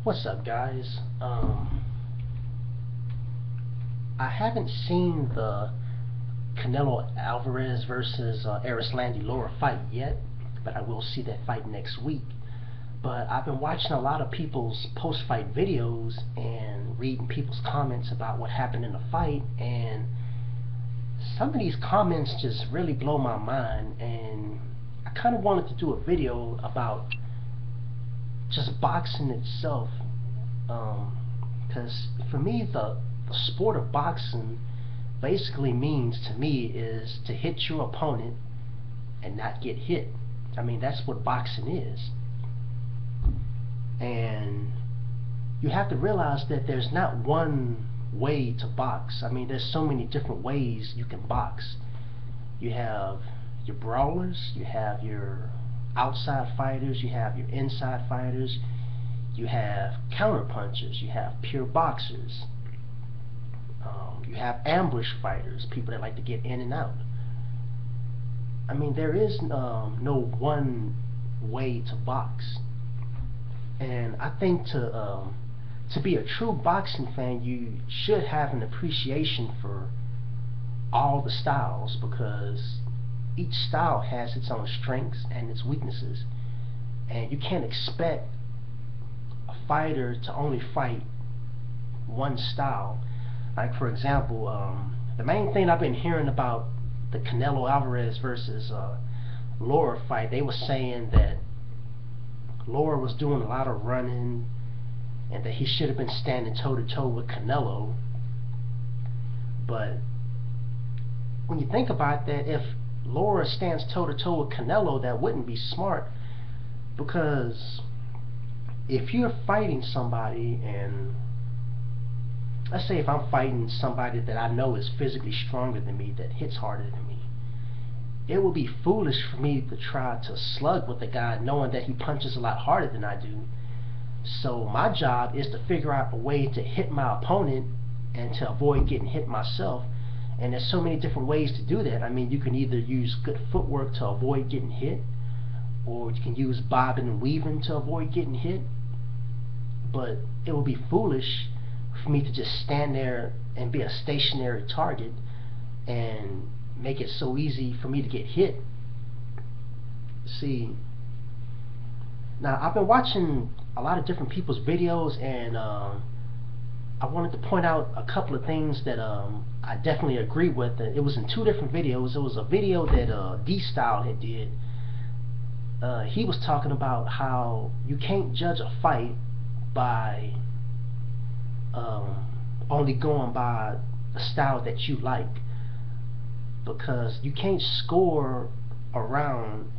What's up, guys? I haven't seen the Canelo Alvarez versus Arislandi Lara fight yet, but I will see that fight next week. But I've been watching a lot of people's post-fight videos and reading people's comments about what happened in the fight, and some of these comments just really blow my mind, and I kind of wanted to do a video about just boxing itself, because for me the sport of boxing basically means, to me, is to hit your opponent and not get hit. I mean, that's what boxing is. And you have to realize that there's not one way to box. I mean, there's so many different ways you can box. You have your brawlers, you have your outside fighters, you have your inside fighters, you have counter punchers, you have pure boxers, you have ambush fighters, people that like to get in and out. I mean, there is no one way to box. And I think to be a true boxing fan, you should have an appreciation for all the styles, because each style has its own strengths and its weaknesses, and you can't expect a fighter to only fight one style. Like, for example, the main thing I've been hearing about the Canelo Alvarez versus Lara fight, they were saying that Lara was doing a lot of running and that he should have been standing toe to toe with Canelo. But when you think about that, if Lara stands toe to toe with Canelo, that wouldn't be smart, because if you're fighting somebody, and let's say if I'm fighting somebody that I know is physically stronger than me, that hits harder than me, it would be foolish for me to try to slug with a guy knowing that he punches a lot harder than I do. So my job is to figure out a way to hit my opponent and to avoid getting hit myself. And there's so many different ways to do that. I mean, you can either use good footwork to avoid getting hit, or you can use bobbing and weaving to avoid getting hit. But it would be foolish for me to just stand there and be a stationary target and make it so easy for me to get hit. See, now I've been watching a lot of different people's videos, and I wanted to point out a couple of things that I definitely agree with. It was in two different videos. It was a video that D-Style had did. He was talking about how you can't judge a fight by only going by the style that you like, because you can't score a round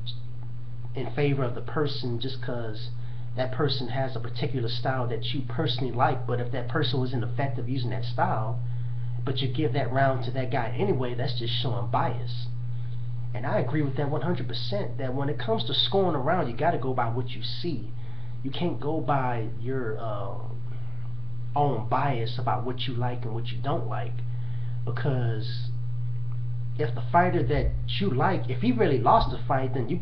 in favor of the person just because that person has a particular style that you personally like. But if that person was ineffective using that style, but you give that round to that guy anyway, that's just showing bias. And I agree with that 100%, that when it comes to scoring a round, you got to go by what you see. You can't go by your own bias about what you like and what you don't like, because if the fighter that you like, if he really lost the fight, then you're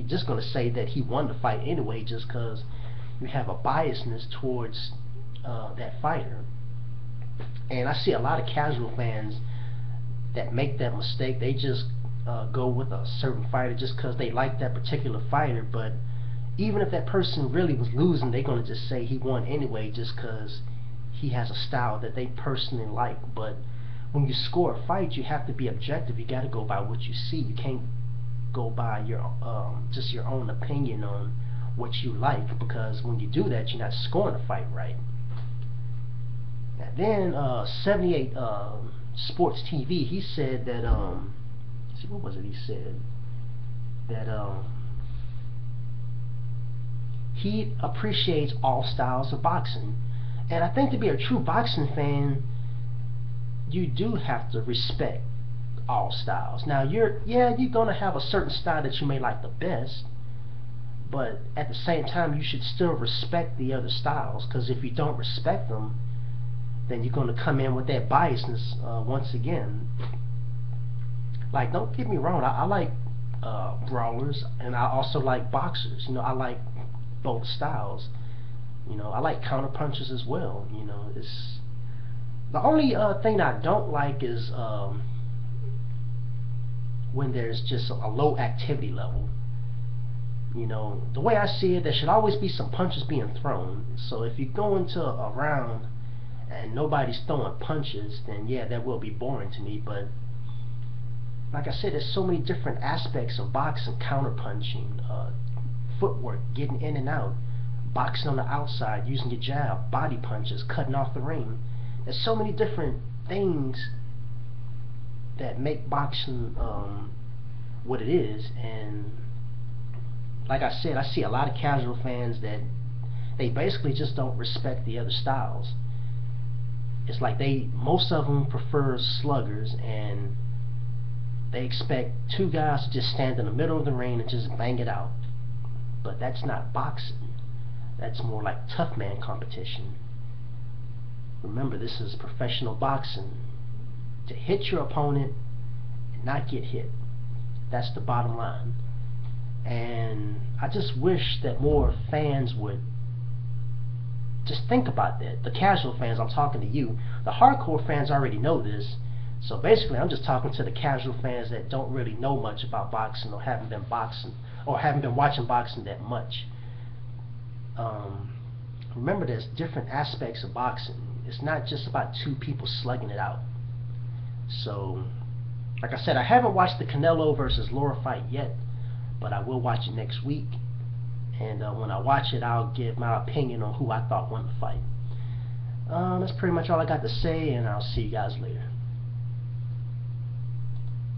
just going to say that he won the fight anyway, just because you have a biasness towards that fighter. And I see a lot of casual fans that make that mistake. They just go with a certain fighter just because they like that particular fighter, but even if that person really was losing, they're going to just say he won anyway just because he has a style that they personally like. But when you score a fight, you have to be objective. You got to go by what you see. You can't go by your just your own opinion on what you like, because when you do that, you're not scoring a fight right. And then 78 Sports TV, he said that see, what was it he said? That he appreciates all styles of boxing. And I think to be a true boxing fan, you do have to respect all styles. Now you're gonna have a certain style that you may like the best, but at the same time you should still respect the other styles, because if you don't respect them, then you're gonna come in with that biasness once again. Like, don't get me wrong, I like brawlers, and I also like boxers. You know, I like both styles, You know, I like counter punches as well. You know, it's the only thing I don't like is when there's just a low activity level. You know, the way I see it, there should always be some punches being thrown. So if you go into a round and nobody's throwing punches, then yeah, that will be boring to me. But like I said, there's so many different aspects of boxing: counter punching, footwork, getting in and out, boxing on the outside, using your jab, body punches, cutting off the ring. There's so many different things that make boxing what it is. And like I said, I see a lot of casual fans that they basically just don't respect the other styles. It's like most of them prefer sluggers, and they expect two guys to just stand in the middle of the ring and just bang it out. But that's not boxing. That's more like tough man competition. Remember, this is professional boxing. To hit your opponent and not get hit. That's the bottom line. And I just wish that more fans would just think about that. The casual fans, I'm talking to you. The hardcore fans already know this. So basically, I'm just talking to the casual fans that don't really know much about boxing, or haven't been watching boxing that much. Remember, there's different aspects of boxing. It's not just about two people slugging it out. So, like I said, I haven't watched the Canelo versus Laura fight yet, but I will watch it next week. And when I watch it, I'll give my opinion on who I thought won the fight. That's pretty much all I got to say, and I'll see you guys later.